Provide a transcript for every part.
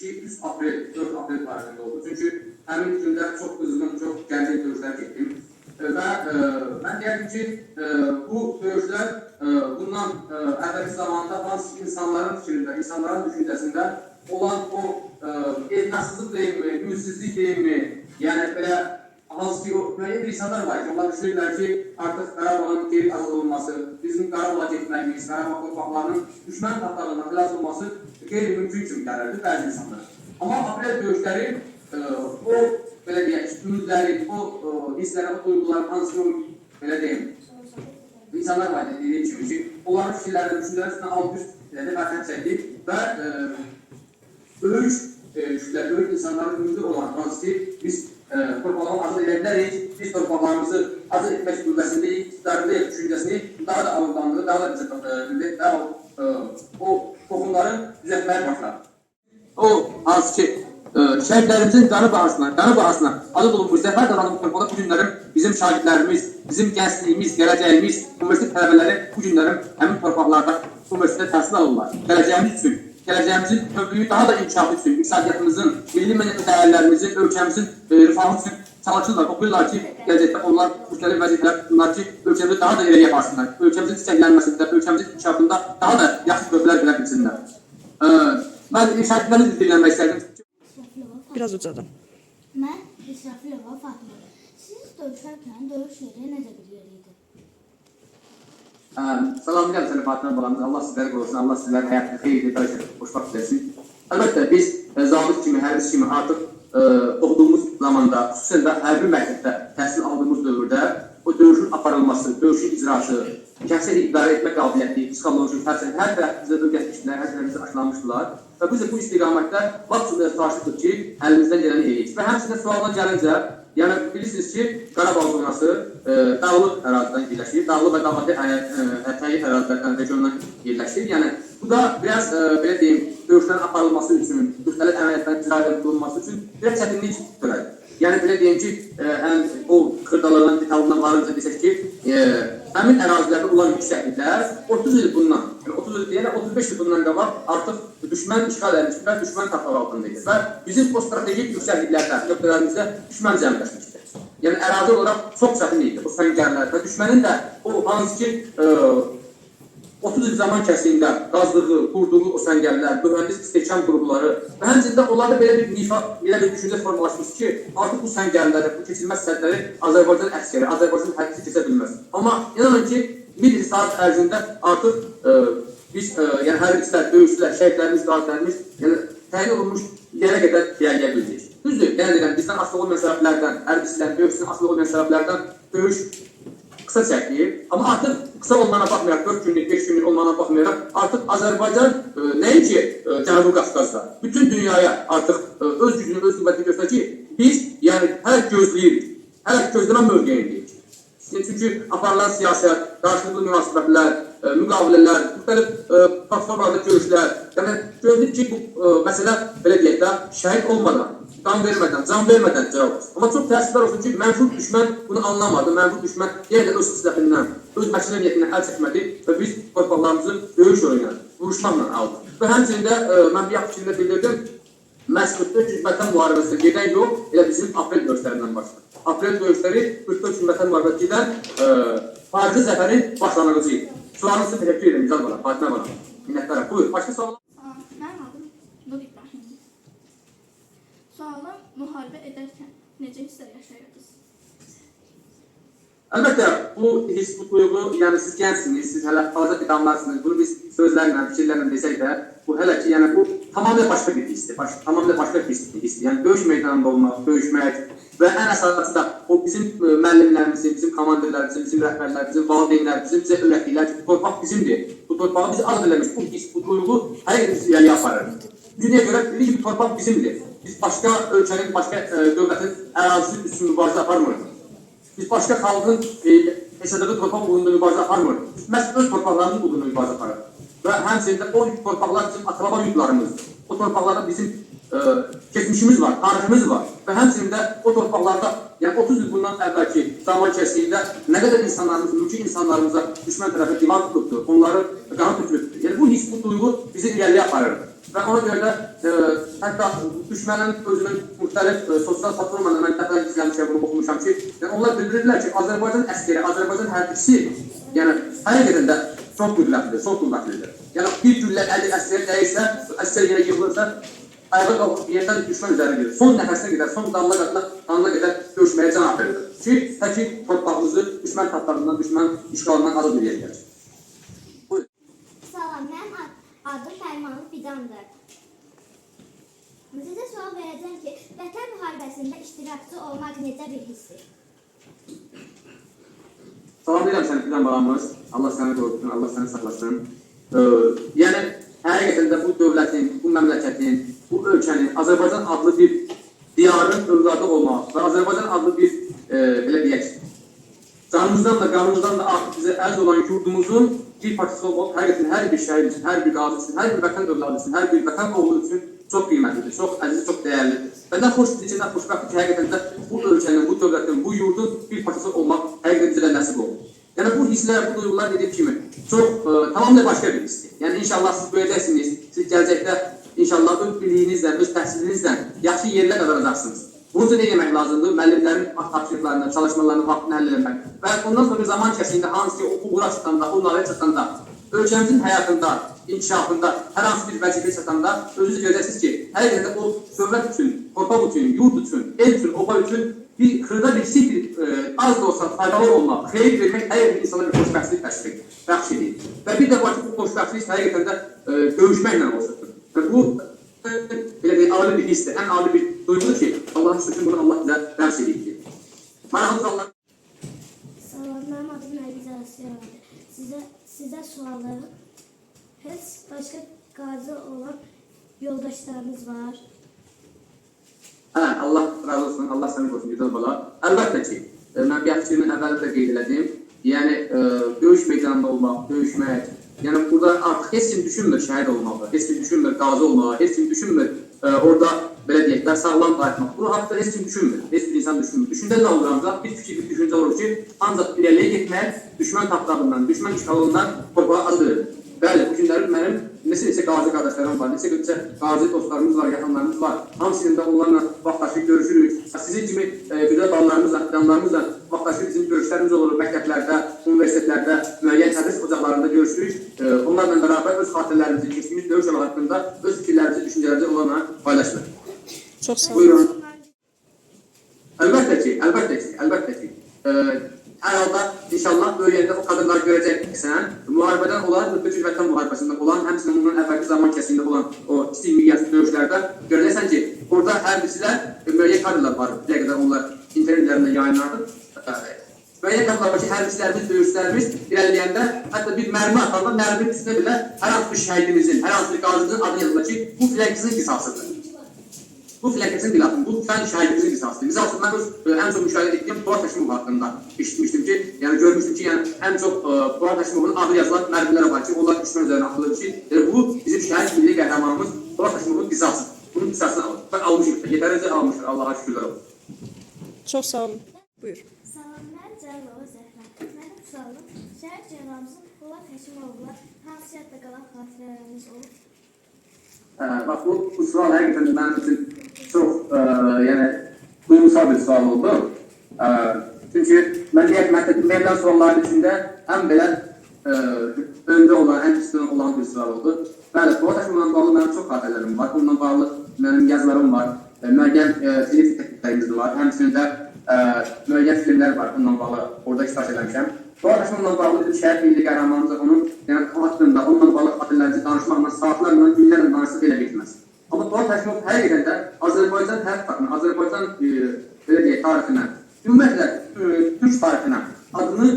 3 aprel, 4 aprel tarihində oldu. Çünki həmin gündə çox qızğın, çox gərgin döyüşlər getdim. Və mən deyərdim ki, bu döyüşlər bundan əvvəlki zamanda hansı insanların fikrində, insanların düşüncəsində olan o etnasızlıq deyilmi, ünsüzlük deyilmi, yəni belə hansı ki, müəyyən bir insanlar var ki, onlar düşünürlər ki, artıq Qarabağın geri azad olunması, bizim Qarabağa getməyimiz, Qarabağ torpaqlarının düşmən taplarından xilas olması qeyri-mümkün kimi gəlirdi bəzi insanlar. Amma aprel döyüşləri o, belə deyək, ümidləri, o hissləri, o duyguların hansı belə deyim, insanlar var dediyim kimi ki, onların fikirlərini, düşüncələrindən alt-üst fərqən çəkdik və böyük güclər, böyük insanların ümidi olan hansı ki, biz torpaqlarını azad edə bilərik, biz torpaqlarımızı azad etmək qüvvəsindəyik, iqtidarındayıq düşüncəsini daha da alındanlığı, daha da o toxumları düzəltməyə başlar. O hansı ki, şəhidlərimizin qanı bahasına azad olunmuş, zəfər qazanılmış torpaqda bu günlərin bizim şagirdlərimiz, bizim gəncliyimiz, gələcəyimiz, universitet tələbələri bu günlərin həmin torpaqlarda universitetdə təhsil alırlar. Gələcəyimiz üçün, gələcəyimizin tövlüyü daha da inkişafı üçün, iqtisadiyyatımızın, milli mədəniyyət dəyərlərimizin, ölkəmizin rifahı üçün çalışırlar, oxuyurlar ki, gələcəkdə onlar müxtəlif vəzifələr tuturlar ki, ölkəmizi daha da irəliyə aparsınlar, ölkəmizin çiçəklənməsində, ölkəmizin inkişafında daha da yaxşı tövlələr verə bilsinlər. Mən şəhidlərinizi dinləmək istərdim. Biraz ucadan. Mən İsrafilova Fatıma. Siz döyüşərkən döyüş yeri necə bir yer idi? Salamlayıram səni Fatıma balamız. Allah sizləri qorusun, Allah sizlərin həyatını xeyirli, xoşbaxt versin. Əlbəttə, biz zabit kimi, hərbiç kimi artıq oxuduğumuz zamanda, xüsusən də hərbi məktəbdə təhsil aldığımız dövrdə o döyüşün aparılması, döyüşün icrası, kəsəli idarə etmə qabiliyyəti, psixoloji, fəlsəfi hər tərəfimizdə öyrətmişdilər, hər tərəfimizdə aşılanmışdılar. Və biz bu istiqamətdə vaxt çalışdıq ki, əlimizdən gələni eləyik. Və həmçində sualdan gəlincə, yəni bilirsiniz ki, Qarabağ zonası dağlıq ərazidən yerləşir, dağlıq və dağlıq ətəyi ərazilərdən, regiondan yerləşir. Yəni, bu da biraz, belə deyim, döyüşlərin aparılması üçün, müxtəlif əməliyyatların icra olunması üçün biraz çətinlik törədir. Yəni, belə deyim ki, o xırdalardan, detalından varınca desək ki, həmin ərazilərdə olan yüksəkliklər 30 il bundan, yəni 30 il deyələ 35 il bundan qabaq artıq düşmən işğal edilmişdir və düşmən tapları altındaydı və bizim o strategik yüksəkliklərdə, nöqtələrimizdə düşmən cəmləşmişdir. Yəni, ərazi olaraq çox çətin idi o səngərlər və düşmənin də o hansı ki, 30 il zaman kəsiyində qazdığı, qurduğu o səngərlər, mühəndis istehkam qurumları və həmçində onlarda belə bir düşüncə formalaşmış ki, artıq bu səngərləri, bu keçilməz sədləri Azərbaycan əskəri, Azərbaycan hərbiçi keçə bilməz. Amma inanın ki, bir saat ərzində artıq biz, yəni hərbiçilər, döyüşçülər, şəhidlərimiz, qazilərimiz təyin olunmuş yerə qədər irəliyə bildik. Düzdür, yəni deyirəm, bizdən asılı olmayan səbəblərdən, hərbiçilər, döyüşçüdən asılı olmayan səbəblərdən döyüş qısa çəkir. Amma artıq qısa olmana baxmayaraq, 4 günlük, 5 günlük olmana baxmayaraq, artıq Azərbaycan nəinki Cənubi Qafqazda, bütün dünyaya artıq öz gücünü, öz qüvvətini göstərir ki, biz yəni hələ gözləyirik, hələ gözləmə mövqeyindəyik. Çünki aparılan siyasət, qarşılıqlı münasibətlər, müqavilələr, müxtəlif platformalarda görüşlər, yəni gördük ki, bu məsələ, belə deyək də, şəhid olmadan, can vermədən cavab olsun. Amma çox təəssüflər olsun ki, mənfur düşmən bunu anlamadı, mənfur düşmən yenə də öz silahından, öz məşğuliyyətindən əl çəkmədi və biz torpaqlarımızı döyüş yolu ilə, vuruşmaqla aldıq. Və həmçində mən bir yaxın fikrində bildirdim, məhz 44 Vətən müharibəsində gedən yol elə bizim aprel döyüşlərindən başladı. Aprel döyüşləri 44 Vətən müharibəsində gedən Farizi zəfərin başlanğıcı idi. Sualınızı təşəkkür edirəm, İcaz bana, Fatimə bana. Minnətlərəm. Buyur, başqa suallar? Mənim adım Nur İbrahimdir. Sualım, müharibə edərkən necə hisslər yaşayırdınız? Əlbəttə, bu hiss, bu duyğu, yəni siz gəncsiniz, siz hələ fazla qidamlarsınız. Bunu biz sözlərlə, fikirlərlə desək də, bu hələ ki, yəni bu tamamilə başqa bir hissdir, tamamilə başqa bir hissdir. Yəni döyüş meydanında olmaq, döyüşmək və ən əsası da o bizim müəllimlərimizin, bizim komandirlərimizin, bizim rəhbərlərimizin, valideynlərimizin bizə öyrətdikləri ki, bu torpaq bizimdir. Bu torpağı bizi azad eləmiş, bu hiss, bu duyğu hər yerimiz irəliyə aparır. Dünyaya görə bilir ki, bu torpaq bizimdir. Biz başqa ölkənin, başqa dövlətin ərazisi üçün mübarizə aparmırıq. Biz başqa xalqın yaşadığı torpaq uğrunda mübarizə aparmırıq. Biz məhz öz torpaqlarımızın uğrunda mübarizə aparırıq. Və həmçində o torpaqlar bizim akraba yurtlarımızdır. O torpaqlarda bizim keçmişimiz var, tariximiz var. Və həmçində o torpaqlarda, yəni 30 il bundan əvvəlki zaman kəsiyində nə qədər insanlarımız, mülki insanlarımıza düşmən tərəfə divar tutubdur, onları qanı tökülübdür. Yəni bu hiss, bu duyğu bizi irəliyə aparır. Və ona görə də hətta düşmənin özünün müxtəlif sosial platformada mən dəfələr izləmişəm, bunu oxumuşam ki, yəni onlar bildirdilər ki, Azərbaycan əskeri, Azərbaycan hərbçisi, yəni həqiqətən də çox qüvvətlidir. Yəni bir güllə əli əskeri dəyirsə, əskeri yerə yığılırsa, ayağa qalxıb yerdən düşmən üzəri gedir. Son nəfəsinə qədər, son qanına qədər görüşməyə can atırdır. Ki, təki torpağımızı düşmən taplarından, düşmən işğalından azad edə bilər. Salam, mənim adım Fərmanlı Fidandır. Sizə sual verəcəm ki, Vətən müharibəsində iştirakçı olmaq necə bir hissdir? Salamlayıram səni Fidan balamız. Allah səni qorusun, Allah səni saxlasın. Yəni, həqiqətən də bu dövlətin, bu məmləkətin, bu ölkənin Azərbaycan adlı bir diyarın övladı olmaq və Azərbaycan adlı bir, belə deyək, canımızdan da, qanımızdan da artıq bizə ərz olan yurdumuzun bir parçası olmaq, həqiqətən hər bir şəhid üçün, hər bir qazi üçün, hər bir vətən övladı üçün, hər bir vətən oğlu üçün çox qiymətlidir, çox əziz, çox dəyərlidir. Və nə xoşdur ki, nə xoşbəxtdir ki, həqiqətən də bu ölkənin, bu dövlətin, bu yurdun bir parçası olmaq həqiqətən bizə nəsib oldu. Yəni bu hisslər, bu duyğular dediğim kimi çox tamamilə başqa bir hissdir. Yəni inşallah siz böyüyəcəksiniz, siz gələcəkdə inşallah öz biliyinizlə, öz təhsilinizlə yaxşı yerlər qazanacaqsınız. Bunun üçün nə demək lazımdır? Müəllimlərin tapşırıqlarını, çalışmalarını vaxtını həll etmək və ondan sonra zaman keçdiyində hansı ki o uğura çıxanda, o nalə çıxanda, ölkəmizin həyatında, inkişafında hər hansı bir vəzifə çatanda özünüz görəcəksiniz ki, həqiqətən o dövlət üçün, torpaq üçün, yurt üçün, el üçün, oba üçün bir xırda bir az da olsa faydalı olmaq, xeyir vermək hər bir insana bir xoşbəxtlik bəxş edir. Və bir də var ki, bu xoşbəxtlik həqiqətən də döyüşməklə olsundur. Və bu, belə deyək, ali bir hissdir, ən ali bir duyğudur ki, Allah'ın sözünü bunu Allah bizə bəxş edir. Maraqlı Allah. Salam, mənim adım Nərgiz Arasiyanadır. Sizə sualım. Heç başqa qazi olan yoldaşlarınız var? Allah razı olsun, Allah səni qorusun, güzel bala. Əlbəttə ki, mən bir fikrimin əvvəldə də qeyd elədim. Yəni, döyüş meydanında olmaq, döyüşmək, yəni burada artıq heç kim düşünmür şəhid olmağı, heç kim düşünmür qazi olmağı, heç kim düşünmür orada, belə deyək, sağlam qayıtmaq. Bunu haqqda heç kim düşünmür, heç bir insan düşünmür. Düşündə nə olur ancaq? Bir fikir, bir düşüncə olur ki, ancaq irəliyə getmək, düşmən tapdağından, düşmən işğalından torpağa azdır. Bəli, bu günlərim mənim neçə qazi qardaşlarım var, neçə qazi dostlarımız var, yaxınlarımız var. Hamısının da onlarla vaxtaşıq görüşürük. Sizin kimi gözəl ballarımızla, planlarımızla vaxtaşıq bizim görüşlərimiz olur məktəblərdə, universitetlərdə, müəyyən tədris ocaqlarında görüşürük. Onlarla bərabər öz xatirlərimizi, keçdiyimiz döyüş yolu haqqında öz fikirlərimizi, düşüncələrimizi onlarla paylaşırıq. Çox sağ olun. Buyurun. Əlbəttə ki. Hər halda inşallah böyüyəndə o kadrlar görəcəksən, müharibədən olan, Türk Vətən müharibəsində olan, həmçinin bunun əvvəlki zaman kəsində olan o kiçik miqyaslı döyüşlərdə görəcəksən ki, orada hərbçilər, müəyyən kadrlar var, bir qədər onlar internet üzərində yayınlanır. Müəyyən kadrlar var ki, hərbçilərimiz, döyüşlərimiz irəliləyəndə, hətta bir mərmi atanda mərminin üstünə belə hər hansı bir şəhidimizin, hər hansı bir qazının adı yazılır ki, bu filənkizin qisasıdır. Bu filənkizin qisasıdır, bu şəhidimizin qisasıdır. Misal üçün, mən ən çox müşahidə etdiyim Fuad Həşimov haqqında eşitmişdim ki, yəni görmüşdüm ki, ən çox Fuad Həşimovun adı yazılan mərmilərə var ki, onlar düşmən üzərinə atılır ki, bu bizim şəhid milli qəhrəmanımız Fuad Həşimovun qisasıdır. Bunun qisasını almışıq, yetərincə almışıq, Allaha şükürlər olsun. Çox sağ olun. Buyur. Salam, mən Cəlova Zəhra. Mənim sualım, şəhid cənabımızın Fuad Həşimovla hansı yadda qalan xatirələriniz olub? Bax, bu sual həqiqətən mənim üçün çox, yəni, duygusal bir sual oldu. Çünki mən verilən sualların içində həm belə öndə olan, ən üstün olan bir sual oldu. Bəli, Fuad Həşimovla bağlı mənim çox xatirələrim var. Bununla bağlı mənim yazılarım var, müəyyən televizyon təkliklərimiz var, həmçinin də müəyyən filmlər var bununla bağlı, orada iştirak eləmişəm. Fuad Həşimovla bağlı bizim şəhid milli qəhrəmanımız onun haqqında, onunla bağlı xatirələrimizi danışmaqla, saatlarla, günlərlə danışıq elə bitməz. Amma Fuad Həşimov həqiqətən də Azərbaycan həyatlarına, Azərbaycan tarixinə, ümumiyyətlə Türk tarixinə adını,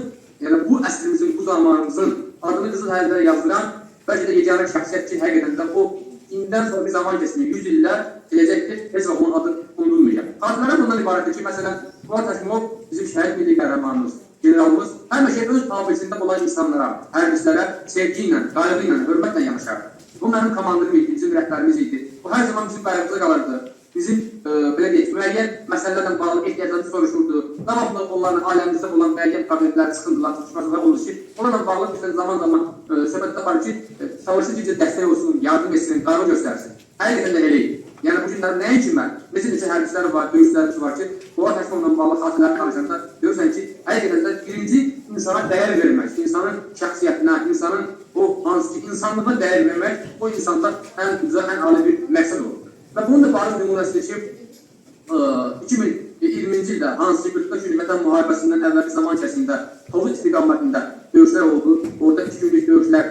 yəni bu əsrimizin, bu zamanımızın adını qızıl hərflərə yazdıran bəlkə də yeganə şəxsiyyət ki, həqiqətən də o indidən sonra bir zaman keçmir, 100 illər gələcəkdir, heç vaxt onun adı unudulmayacaq. Xatirələr bundan ibarətdir ki, məsələn, Fuad Həşimov bizim şəhid milli qəhrəmanımız, generalımız həmişə öz tabiçində olan insanlara, hərbçilərə sevgi ilə, qayğı ilə, hörmətlə yanaşardı. Bu mənim komandirim idi, bizim rəhbərimiz idi. Bu hər zaman bizim qayğımıza qalırdı. bizim belə deyək, müəyyən məsələlərlə bağlı ehtiyaclarını soruşurdu. Davamlı onların ailəmizdə olan müəyyən problemlər, sıxıntılar, çatışmazlıqlar olur ki, onlarla bağlı bizdən zaman söhbət aparır ki, savaşçı gücə dəstək olsun, yardım etsin, qayğı göstərsin. Həqiqətən də eləyik. Yəni bu günlər nəinki mən, necə hərbçilər var, döyüşlərimiz var ki, Polad Həşimovla bağlı xatirələr danışanda görürsən ki, həqiqətən də birinci insana dəyər vermək, insanın şəxsiyyətinə, insanın o hansı ki, insanlığa dəyər vermək, o insanda ən uca, ən ali bir məqsəd olur. Və bunun da bariz nümunəsidir ki, 2020-ci ildə hansı ki, 44 gün Vətən müharibəsindən əvvəlki zaman içərisində Tovuz istiqamətində döyüşlər oldu. Orada 2 günlük döyüşlər,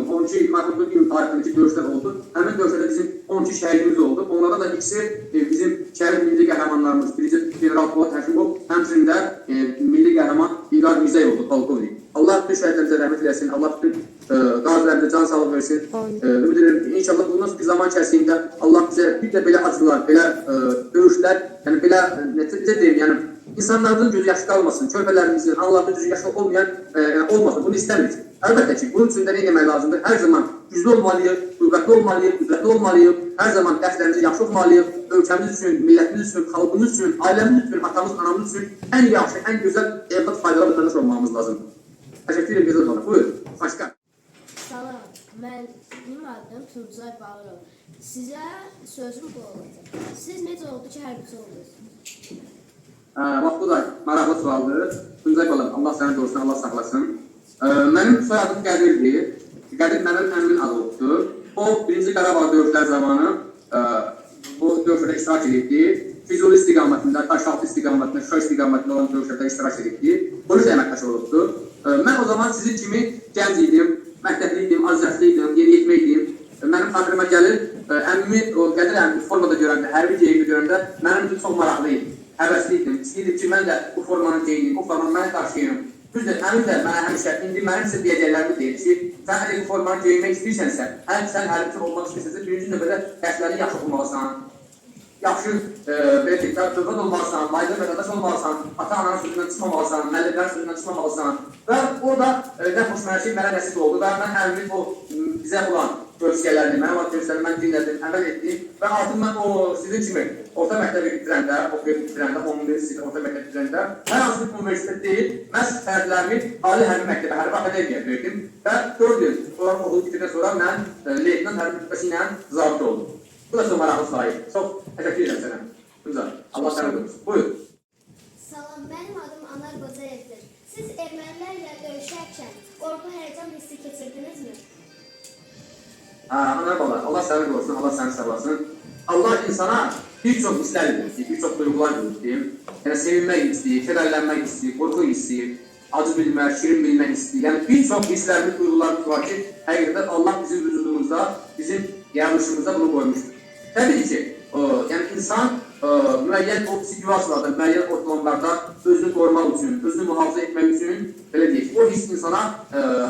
12 martlı gün tarixindəki döyüşlər oldu. Həmin döyüşlərdə bizim 12 şəhidimiz oldu. Onlardan da ikisi bizim şəhid milli qəhrəmanlarımız, birinci General Polad Həşimov, həmçinin də milli qəhrəman İlqar Mirzəyev oldu, polkovnik. Allah bütün şəhidlərimizə rəhmət eləsin, Allah bütün qazilərimizə can sağlıq versin. Ümid edirəm ki, inşallah bundan bir zaman içərisində Allah bizə bir də belə acılar, belə döyüşlər, yəni belə necə deyim, yəni insanların gözü yaşlı qalmasın, körpələrimizin, Allah'ın gözü yaşlı olmasın, bunu istəmirik. Əlbəttə ki, bunun üçün də nə demək lazımdır? Hər zaman güclü olmalıyıq, qüvvətli olmalıyıq, qüdrətli olmalıyıq, hər zaman dərslərimizi yaxşı oxumalıyıq, ölkəmiz üçün, millətimiz üçün, xalqımız üçün, ailəmiz üçün, atamız, anamız üçün ən yaxşı, ən gözəl evlat faydalı vətəndaş olmamız lazımdır. Təşəkkür edirəm, gözəl bana. Buyur, başqa. Salam, mənim adım Tuncay Bağırov. Sizə sözüm bu olacaq. Siz necə oldu ki, hərbiçi oldunuz? Bax, bu da maraqlı sualdır. Tuncay balam, Allah səni qorusun, Allah saxlasın. Mənim soyadım Qədirdir. Qədir mənim əmimin adı olubdur. O, birinci Qarabağ döyüşlər zamanı bu döyüşlərdə iştirak edildi. Füzuli istiqamətində, Daşaltı istiqamətində, Şuşa istiqamətində olan döyüşlərdə iştirak edildi. Polis əməkdaşı olubdur. Mən o zaman sizin kimi gənc idim, məktəbli idim, azyaşlı idim, yeniyetmə idim. Mənim xatirimə gəlir, əmimi o Qədir əmimi formada görəndə, hərbi geyimi görəndə mənim üçün çox maraqlı idim. Həvəsli idim. İstəyirdim ki, mən də bu formanı geyinim, bu formanı mənə daşıyım. Düzdür, əmin də mənə həmişə, indi mənim sizə deyəcəklərimi deyir ki, sən əgər bu formanı geyinmək istəyirsənsə, sən hərbiçi olmaq istəyirsənsə, birinci növbədə dərsləri yaxşı oxumalısan, yaxşı, belə deyək, dövlət olmalısan, layiqli vətəndaş olmalısan, ata-ananın sözündən çıxmamalısan, müəllimlərin sözündən çıxmamalısan. Və o da nə xoşmənəşik mənə nəsib oldu və mən əmimin o bizə olan tövsiyələrini, mənim olan tövsiyələrini mən dinlədim, əməl etdim və artıq mən o sizin kimi orta məktəbi bitirəndə, oxuyub bitirəndə, 11-ci sinif orta məktəbi bitirəndə hər hansı bir universitet deyil, məhz fərdlərimi ali hərbi məktəbə, hərbi akademiya verdim və 4 il onların oxulu bitirdən sonra mən leytenant hərbi rütbəsi ilə zabit oldum. Bu da çox maraqlı sayı. Çox təşəkkür edirəm sənə. Tuncay, Allah sənə qorusun. Buyur. Salam, mənim adım Anar Qocayevdir. Siz ermənilərlə döyüşərkən qorxu, həyəcan hissi keçirdinizmi? Anar bala, Allah səni qorusun, Allah səni sağlasın. Allah insana bir çox hisslər istəyir, bir çox duyğular istəyir. Yəni, sevinmək istəyir, kədərlənmək istəyir, qorxu istəyir, acı bilmək, şirin bilmək istəyir. Yəni, bir çox hisslərimiz, duyğularımız var ki, həqiqətən Allah bizim vücudumuzda, bizim yaranışımızda bunu qoymuşdur. Təbii ki, yəni insan müəyyən o situasiyalarda, müəyyən ortamlarda özünü qorumaq üçün, özünü mühafizə etmək üçün, belə deyək, o his insana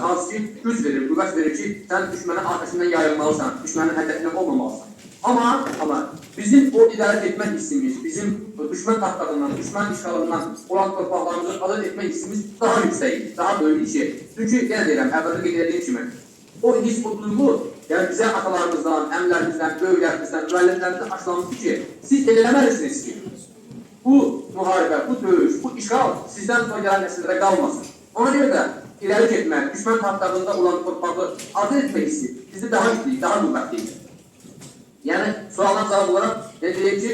hansı ki, güc verir, qüvvət verir ki, sən düşmənin ateşindən yayılmalısan, düşmənin hədəfindən olmamalısan. Amma bizim o idarə etmək hissimiz, bizim düşmən taxtlarından, düşmən işğalından olan torpaqlarımızı azad etmək hissimiz daha yüksəkdir, daha böyük bir şey. Çünki, yenə deyirəm, əvvəldə qeyd edildiyim kimi, o his, o duyğu, yəni bizə atalarımızdan, əmlərimizdən, böyüklərimizdən, müəllimlərimizdən aşılanmışdır ki, siz eləməlisiniz ki, bu müharibə, bu döyüş, bu işğal sizdən sonra gələn nəsillərə qalmasın. Ona görə də irəli getmək, düşmən taxtlarında olan torpağı azad etmək hissi bizdə daha güclüyük, daha qüvvətliyik. Yəni, sualdan cavab olaraq, deyək ki,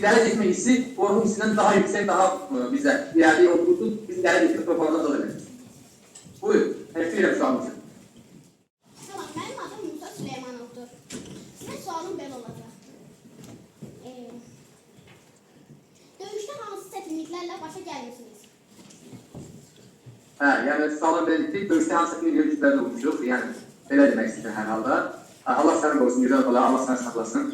irəli getmək hissi, qorxu hissindən daha yüksək, daha bizə irəli olduğu, biz irəli getirib torpaqlarına azad edək. Buyur, təşkil edirəm sualımızı. Salam, mənim adım Musa Süleymanovdur. Sizə sualım belə olacaq. Döyüşdə hansı çətinliklərlə başa gəlmişsiniz? Yəni, sualın belə etdik, döyüşdə hansı çətinliklərlə olmuşuq, yəni, belə demək istəyirəm hər halda. Allah səni qorusun, gözəl bala, Allah səni saxlasın.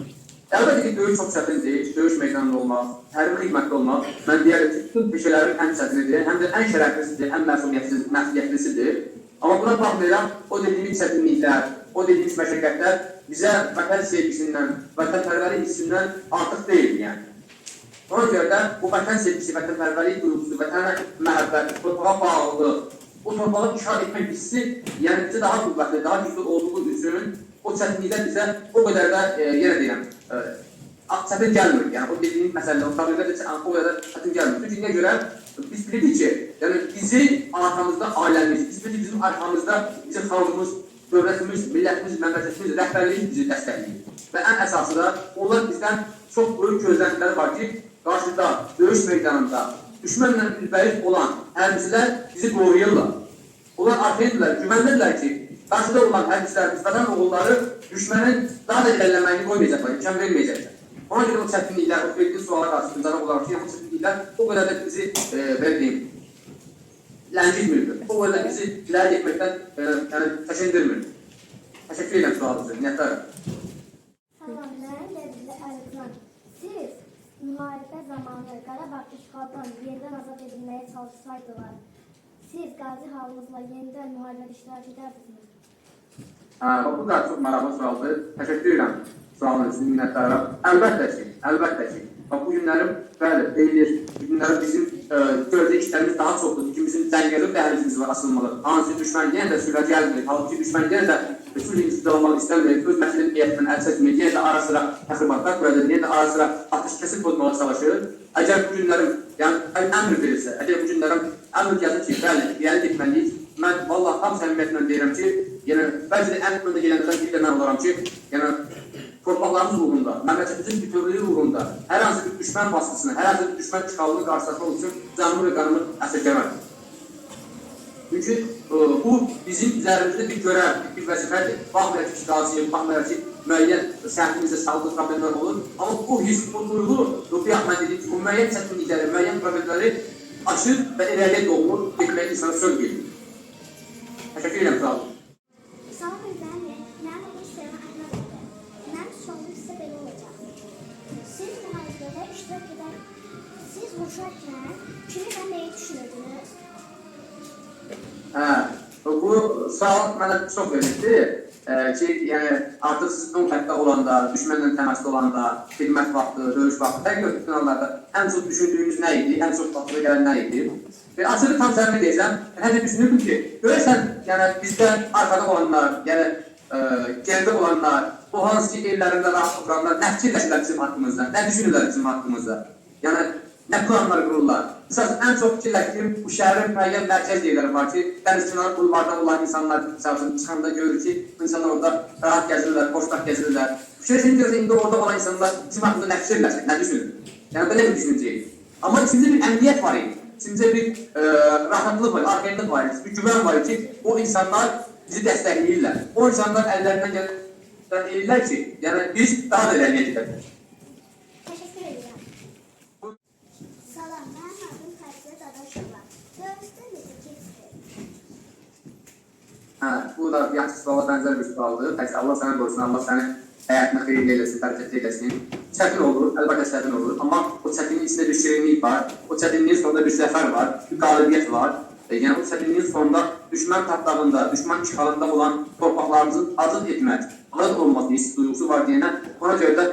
Əlbəttə ki, döyüş çox çətindir, döyüş meydanında olmaq, hərbi xidmətdə olmaq, mən deyərəm ki, bütün peşələrin ən çətinidir, həm də ən şərəflisidir, ən məsuliyyətlisidir. Amma buna baxmayaraq, o dediyimiz çətinliklər, o dediyimiz məşəqqətlər bizə vətən sevgisindən, vətənpərvərlik hissindən artıq deyil, yəni. Ona görə də bu vətən sevgisi, vətənpərvərlik duyğusu, vətənə məhəbbət, torpağa bağlılıq, o torpağı işğal etmək hissi, yəni bizə daha qüvvətli, daha güclü olduğu üçün o çətinliklər bizə o qədər də, yenə deyirəm, çətin gəlmir. Yəni o dediyim məsələ o təbliğdə o qədər çətin gəlmir. Çünki niyə görə biz bildik ki, yəni bizim arxamızda ailəmiz, biz bildik bizim arxamızda bizim xalqımız, dövlətimiz, millətimiz, məmləkətimiz, rəhbərliyi bizi dəstəkləyir. Və ən əsası da onlar bizdən çox böyük gözləntiləri var ki, qarşıda, döyüş meydanında düşmənlə üzbəyiz olan hərbçilər bizi qoruyurlar. Onlar arxayındırlar, güvəndirlər ki, qarşıda olan hərbçilərimiz, vətən oğulları düşmənin daha da irəliləməyini qoymayacaqlar, imkan verməyəcəklər. Ona görə o çətinliklər, o verdiyi suala qarşı cənab olaraq ki, o çətinliklər o qədər də bizi, belə deyim, ləngitmirdir. O qədər də bizi iləri getməkdən çəkindirmir. Təşəkkür edirəm sualınızı, minnətdarım. Salam, mən Ləbizli Əlifran. Siz müharibə zamanı Qarabağ işğaldan yenidən azad edilməyə çalışsaydılar, siz qazi halınızla yenidən müharibədə iştirak edərdiniz? Bu da çox maraqlı sualdır. Təşəkkür edirəm sualınız üçün, minnətdarım. Əlbəttə ki. Bu günlərim, bəli, deyilir, bu günlərim bizim görəcək işlərimiz daha çoxdur ki, bizim cəngəli dəhlizimiz var, asılmalı. Hansı düşmən yenə də sülhə gəlmir, halbuki düşmən yenə də sülh imzalamaq istəmir, öz məsəlin niyyətindən əl çəkmir, yenə də ara sıra təxribatlar törədir, yenə də ara sıra atış-kəsil pozmağa çalışır. Əgər bu günlərim, yəni əmr verirsə, əgər bu günlərim əmr gəlsin ki, bəli, irəli getməliyik, mən vallahi tam səmimiyyətlə deyirəm ki, yəni bəlkə də ən öndə gələnlərdən biri də mən olaram ki, yəni torpaqlarımız uğrunda, məmləkətimizin bütövlüyü uğrunda hər hansı bir düşmən baskısını, hər hansı bir düşmən işğalını qarşılaşmaq üçün canımı və qanımı əsirgəməm. Çünki bu bizim üzərimizdə bir görəv, bir vəzifədir. Baxmayaq ki, qaziyyə, baxmayaq ki, müəyyən səhvimizdə sağlıq problemlər olur. Amma bu his, bu duyğu, ruhiyat mən dedim ki, bu müəyyən çətinlikləri, müəyyən problemləri aşır və irəliyə doğru getməyə insana söz verir. Təşəkkür edirəm, sağ olun. Salam, mənim adım Seyran Əhmədovdur. Mənim sualım sizə belə olacaq. Siz müharibədə iştirak edən, siz vuruşarkən kimi və nəyi düşünürdünüz? Bu sual mənə çox verildi ki, yəni artıq siz ön xəttdə olanda, düşmənlə təmasda olanda, xidmət vaxtı, döyüş vaxtı, təqribən bütün anlarda ən çox düşündüyünüz nə idi, ən çox vaxtına gələn nə idi? Açığı tam səmimi deyəcəm, hətta düşünürdüm ki, görürsən, yəni bizdən arxada olanlar, yəni gerdə olanlar, o hansı ki evlərində rahat oturanlar, nə fikirləşirlər bizim haqqımızda, nə düşünürlər bizim haqqımızda, yəni nə planlar qururlar. Misal ən çox fikirləşdiyim bu şəhərin müəyyən mərkəz yerləri var ki, dənizçinar bulvardan olan insanlar çıxanda görür ki, insanlar orada rahat gəzirlər, xoşbəxt gəzirlər. Fikirləşin indi orada olan insanlar bizim haqqında nə fikirləşir, nə düşünür? Yəni belə bir düşüncəyik. Amma içində bir əmniyyət var idi. İçində bir rahatlıq var, arxayınlıq var, bir güvən var ki, o insanlar bizi dəstəkləyirlər. O insanlar əllərindən gələn eləyirlər ki, yəni biz daha da irəliyə gedək. Təşəkkür edirəm. Salam, mənim adım Fərziyə Dadaşova. Döyüşdə necə keçdi? Bu da yaxşı suala bənzər bir sualdır. Təkcə Allah səni qorusun, Allah səni həyatına xeyirli eləsin, bərəkətli eləsin. Çətin olur, əlbəttə çətin olur. Amma o çətinliyin içində bir şirinlik var. O çətinliyin sonunda bir zəfər var, bir qalibiyyət var. Yəni o çətinliyin sonunda düşmən tapdağında, düşmən işğalında olan torpaqlarımızın azad etmək, azad olması hissi duyğusu var deyənə, ona görə də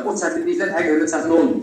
o çətinliklər həqiqətən çətin olmur.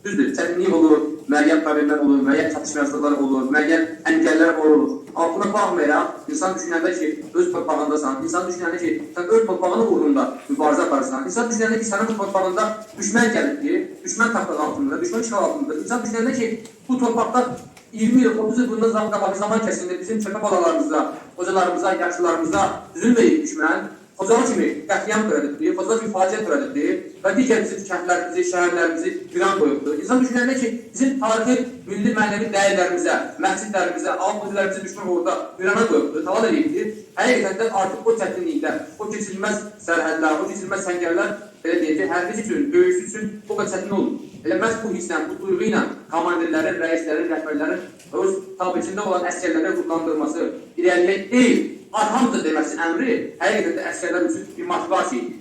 Düzdür, çətinlik olur, müəyyən problemlər olur, müəyyən çatışmazlıqlar olur, müəyyən əngəllər olur. Amma buna baxmayaraq, insan düşünəndə ki, öz torpağındasan, insan düşünəndə ki, sən öz torpağının uğrunda mübarizə aparırsan, insan düşünəndə ki, sənin torpağında düşmən gəlibdir, düşmən taxtağı altındır, düşmən işğal altındır, insan düşünəndə ki, bu torpaqda 20 il, 30 il bundan qabaq zaman kəsində bizim çöpə balalarımıza, hocalarımıza, yaşlılarımıza üzülməyib düşmən, Xocalı kimi qətliam törədibdir, Xocalı kimi faciə törədibdir və digər bizim kəndlərimizi, şəhərlərimizi viran qoyubdur. İnsan düşünəndə ki, bizim tarixi, milli mənəvi dəyərlərimizə, məscidlərimizə, alqıcılarımızı düşmən orada virana qoyubdur, talan edibdir. Həqiqətən də artıq o çətinlikdə, o keçilməz sərhədlər, o keçilməz səngərlər, belə deyək ki, hərbici üçün, döyüşü üçün o qədər çətin olur. Elə məhz bu hisslə, bu duyğu ilə komandirlərin, rəislərin, rəhbərlərin öz tabicində olan əsgərlərə qurtlandırması irəliyə deyil, arxamdır deməsi əmri həqiqətən də əsgərlər üçün bir motivasiya idi.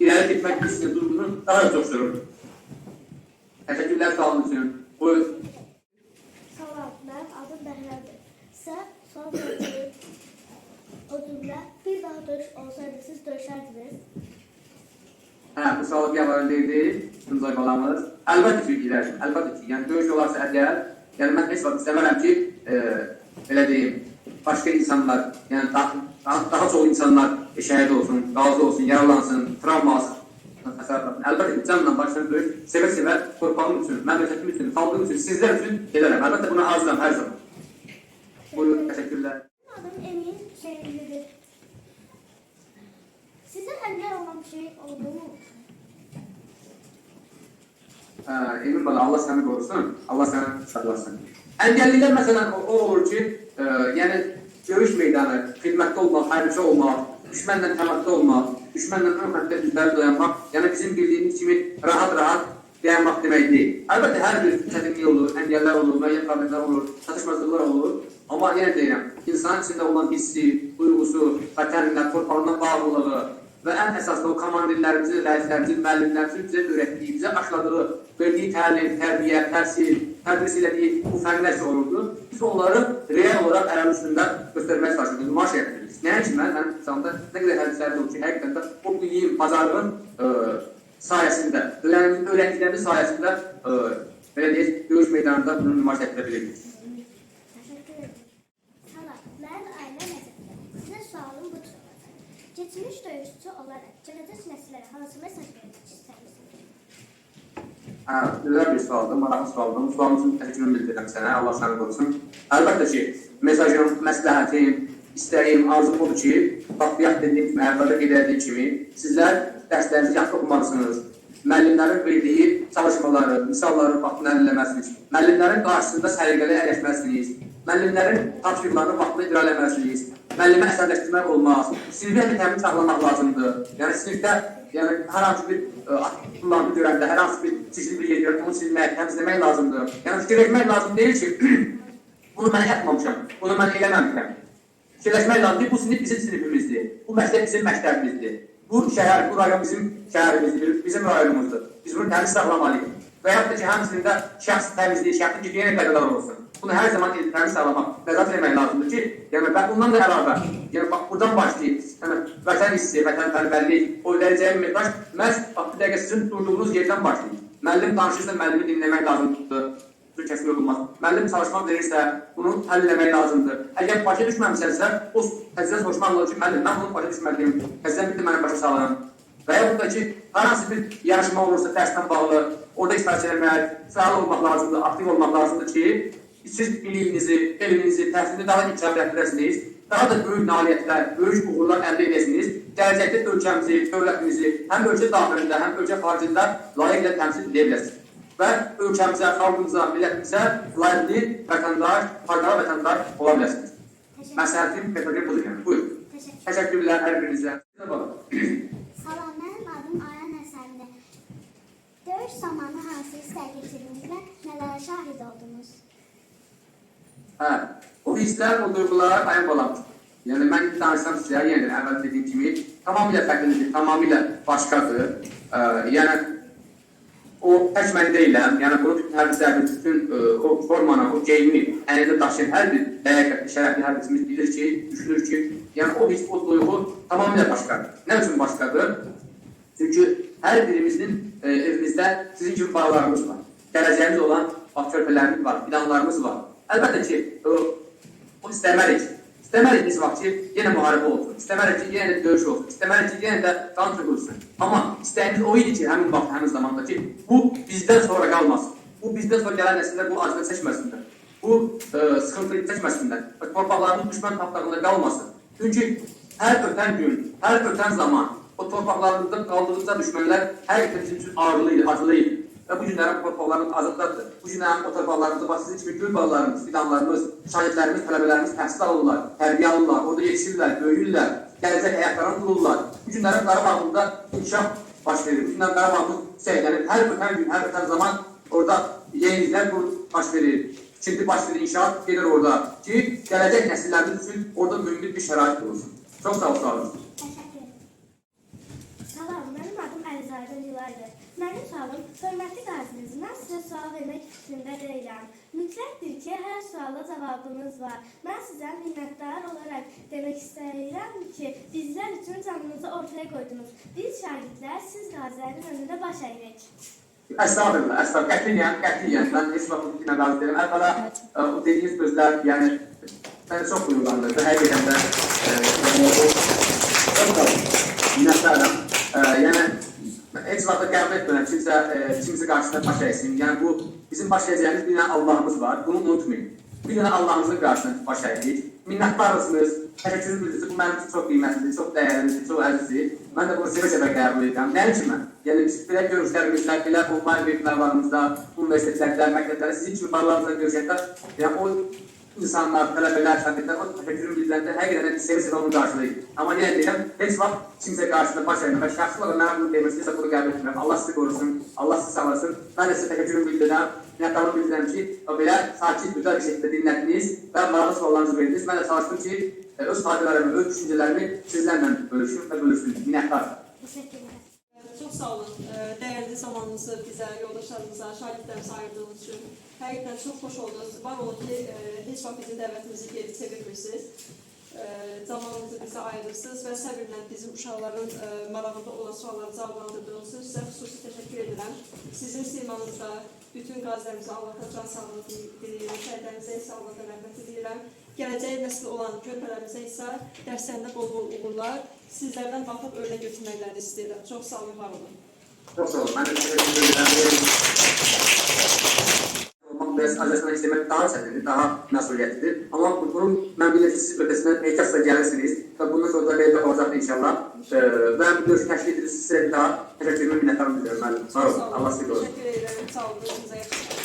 İrəli getmək hissini, duyğunu daha coşdurur. Təşəkkürlər sağ olun üçün. Buyur. Salam, mənim adım Bəhrəmdir. Sizə sual verəcəyim. O cümlə, bir daha döyüş olsaydı, siz döyüşərdiniz. Bu sualı bir əvvəl deyildi, Tuncay balamız. Əlbəttə ki, girər. Əlbəttə ki, yəni döyüş olarsa əgər, yəni mən heç vaxt istəmərəm ki, belə deyim, başqa insanlar, yəni daha çox insanlar şəhid olsun, qazi olsun, yaralansın, travma alsın. xəsarət. Əlbəttə ki, canla başını döyüb, sevə-sevə torpağım üçün, məmləkətim üçün, xalqım üçün, sizlər üçün edərəm. Əlbəttə buna hazıram hər zaman. Buyurun, təşəkkürlər. Adım Emin Hüseynlidir. Sizin əngəl olan bir şey oldu mu? Emin bala, Allah səni qorusun, Allah səni saxlasın. Əngəlliklər məsələn o olur ki, yəni döyüş meydanı, xidmətdə olmaq, hərbiçi olmaq, düşmənlə təmasda olmaq, düşmənlə ön xəttə üzvləri dayanmaq, yəni bizim bildiyimiz kimi rahat-rahat dayanmaq demək deyil. Əlbəttə, hər bir çətinlik olur, əngəllər olur, müəyyən problemlər olur, çatışmazlıqlar olur. Amma yenə deyirəm, insan içində olan hissi, duyğusu, vətəninlə, torpağından bağlılığı və ən əsaslı o komandirlərimizin, rəislərimizin, müəllimlərimizin bizə öyrətdiyi, bizə aşladığı, verdiyi təlim, tərbiyə, təhsil, tədris elədiyi bu fərqlər olurdu. Biz onları real olaraq ələm üstündə göstərməyə çalışırıq, nümayiş etdiririk. Nəyə ki, mənim insanımda nə qədər hədislərdə olur ki, həqiqətən də o biliyim, bacarığın sayəsində, öyrətdiklərimiz sayəsində belə deyək, döyüş meydanında bunu nümayiş etdirə bilirik. Təşəkkür ederim. Salam, mənim ailə nəzərində. Sizə sualım bu cür olacaq. Keçmiş döyüşçü olaraq gələcək nəsillərə hansı mesaj vermək istəyirsiniz? Güzel bir sualdır, maraqlı sualdır. Bu sualın üçün təşəkkürümü bildirirəm sənə, Allah səni qorusun. Əlbəttə ki, mesajım, məsləhətim, istəyim, arzum odur ki, bax, dediyim kimi, əvvəldə qeyd etdiyim kimi, sizlər dərslərinizi yaxşı oxumalısınız. Müəllimlərin verdiyi çalışmaları, misalları vaxtını əldə etməlisiniz. Müəllimlərin qarşısında səliqəli əyləşməlisiniz. Müəllimlərin tapşırıqlarını vaxtında icra etməlisiniz. Müəllimi əsəbləşdirmək olmaz. Sinifə bir təmiz saxlamaq lazımdır. Yəni sinifdə hər hansı bir tullantı görəndə, hər hansı bir çeşitli bir yer görəndə onu silmək, təmizləmək lazımdır. Yəni fikir etmək lazım deyil ki, bunu mən yapmamışam, bunu mən eləməmişəm. Fikirləşmək lazım deyil, bu sinif bizim sinifimizdir, bu məktəb bizim məktəbimizdir. Bu şəhər, bu rayon bizim şəhərimizdir, bizim rayonumuzdur. Biz bunu təmiz saxlamalıyıq. Və yaxud da ki, həmçinin də şəxs təmizliyi, şəxsin gigiyena qədərlər olsun. Bunu hər zaman təmiz saxlamaq, nəzarət etmək lazımdır ki, yəni bundan da əlavə, yəni bax, buradan başlayıb, vətən hissi, vətənpərvərlik, o verəcəyim mesaj, məhz bax, bir dəqiqə sizin durduğunuz yerdən başlayıb. Müəllim danışırsa, müəllimi dinləmək lazımdır, sürü kəsmək olmaz. Müəllim çalışmaq verirsə, bunu həll eləmək lazımdır. Əgər başa düşməmişsənsə, o təzdən soruşmaq olur ki, müəllim, mən bunu başa düşməliyim, təzdən bir də mənə başa salırım. Və yaxud da ki, hər hansı bir yarışma olursa, dərsdən bağlı, orada iştirak etmək, fəal olmaq lazımdır, aktiv olmaq lazımdır ki, siz biliyinizi, elminizi, təhsilini daha inkişaf etdirəsiniz, daha da böyük nailiyyətlər, böyük uğurlar əldə edəsiniz, gələcəkdə ölkəmizi, dövlətimizi həm ölkə daxilində, həm ölkə xaricində layiqlə təmsil edə biləsiniz. Və ölkəmizə, xalqımıza, millətimizə layiqli vətəndaş, faydalı vətəndaş ola biləsiniz. Məsləhətim Petrogel budur yəni. Buyurun. Təşəkkürlər hər birinizə. Salam, mənim adım Ayan Həsəndir. Döyüş zamanı hansı hisslər keçirdiniz və nələrə şahid oldunuz? O hisslər, o duyğular ayın balam. Yəni, mən danışsam sizə, yəni əvvəl dediyim kimi, tamamilə fərqlidir, tamamilə başqadır. Yəni, o tək mən deyiləm, yəni bunu bütün hərbislərimiz, bütün o formanı, o geyimi əlində daşıyan hər bir dəqiqətli, şərəfli hərbisimiz bilir ki, düşünür ki, yəni o hiss, o duyğu tamamilə başqadır. Nə üçün başqadır? Çünki hər birimizin evimizdə sizin kimi bağlarımız var. Gələcəyimiz olan körpələrimiz var, fidanlarımız var. Əlbəttə ki, o istəmərik. İstəmərik biz vaxt ki, yenə müharibə olsun. İstəmərik ki, yenə də döyüş olsun. İstəmərik ki, yenə də qan tökülsün. Amma istəyimiz o idi ki, həmin vaxt, həmin zamanda ki, bu bizdən sonra qalmasın. Bu bizdən sonra gələn nəsillər bu acını çəkməsinlər. Bu sıxıntıyı çəkməsinlər. Torpaqlarımız düşmən tapdağında qalmasın. Çünki hər ötən gün, hər ötən zaman o torpaqlarımızda qaldıqca düşmənlər həqiqətən bizim üçün ağırlıydı, acılıydı. Və bu günlərin torpaqlarımız azadlardır. Bu günlərin o torpaqlarımızda bax, sizin kimi gül bağlarımız, fidanlarımız, şahidlərimiz, tələbələrimiz təhsil alırlar, tərbiyə alırlar, orada yetişirlər, böyüyürlər, gələcək həyatlarını qururlar. Bu günlərin Qarabağımızda inkişaf baş verir. Bu günlərin Qarabağımız səhlənir. Hər ötən gün, hər ötən zaman orada yeniliklər baş verir. Şimdi baş verir, inşaat gelir orada ki, gələcək nəsillərimiz üçün orada mümkün bir şərait olsun. Çox sağ olun. Təşəkkür ederim. Salam, mənim adım Əlizadə Nilaydır. Mənim sualım, hörmətli qaziniz, mən sizə sual vermək fikrində deyiləm. Mütləqdir ki, hər suala cavabınız var. Mən sizə minnətdar olaraq demək istəyirəm ki, bizlər üçün canınızı ortaya qoydunuz. Biz şagirdlər, siz qazilərin önündə baş əyirik. Əstağfurullah, əstağfurullah, qətiyyən. Mən heç vaxt bu fikrinə razı deyirəm. Əvvəla, o dediyiniz sözlər, yəni, məni çox duygulandırdı. Həqiqətən də, minnətdarım. Yəni, heç vaxt da qəbul etmirəm kimsə qarşısında baş əysin. Yəni bu bizim baş əyəcəyimiz bir dənə Allahımız var. Bunu unutmayın. Bir dənə Allahımızın qarşısında baş əyirik. Minnətdarlısınız. Təşəkkür bildirirsiniz. Bu mənim üçün çox qiymətlidir, çox dəyərlidir, çox əzizdir. Mən də bunu sevə-sevə qəbul edirəm. Nə üçün mən? Yəni biz belə görüşlərimizdə, belə onlayn verilmələrimizdə, universitetlərdə, məktəblərdə, sizin kimi barlarımızla görüşəndə, yəni o insanlar, tələbələr, şagirdlər, o təşəkkürün bildirəndə həqiqətən sevə-sevə onu qarşılayır. Amma yenə deyirəm, heç vaxt kimsə qarşısında baş əyilmə və şəxsi olaraq mənə bunu demişsinizsə, bunu qəbul etmirəm. Allah sizi qorusun, Allah sizi sağlasın. Mən də sizə təşəkkürümü bildirirəm. Minnətdarlıq bildirirəm ki, belə sakit, güzel bir şəkildə dinlədiniz və maraqlı suallarınızı verdiniz. Mən də çalışdım ki, öz faydalarımı, öz düşüncələrimi sizlərlə bölüşüm və bölüşdüm. Minnətdarım. Teşekkürler. Çox sağ olun. Dəyərli zamanınızı bizə, yoldaşlarımıza, şagirdlərimizə ayırdığınız üçün. Həqiqətən çox xoş oldunuz. Var olun ki, heç vaxt bizim dəvətimizi geri çevirmirsiniz. Zamanınızı bizə ayırırsınız və səbirlə bizim uşaqların marağında olan sualları cavablandırdığınız üçün sizə xüsusi təşəkkür edirəm. Sizin simanızda bütün qazilərimizə Allah'a can sağlığı diləyirəm, şəhidlərimizə isə Allah'a rəhmət diləyirəm. Gələcək nəsil olan körpələrimizə isə dərslərində bol-bol uğurlar, sizlərdən baxıb örnək götürməklərini istəyirəm. Çox sağ olun, var olun. Çok sağ olun. Ben de teşekkür ederim. Biraz Azərbaycan işlemek daha çətindir, daha məsuliyyətlidir. Amma bunun mən bilirəm ki, siz ötəsindən ehtiyatla gəlirsiniz və bundan sonra da belə olacaq inşallah. Və bu görüşü təşkil edirsiniz, sizə daha təşəkkürümü minnətdarım bildirirəm. Sağ olun. Allah sizi qorusun. Təşəkkür edirəm. Sağ olun. Özünüzə yaxşı.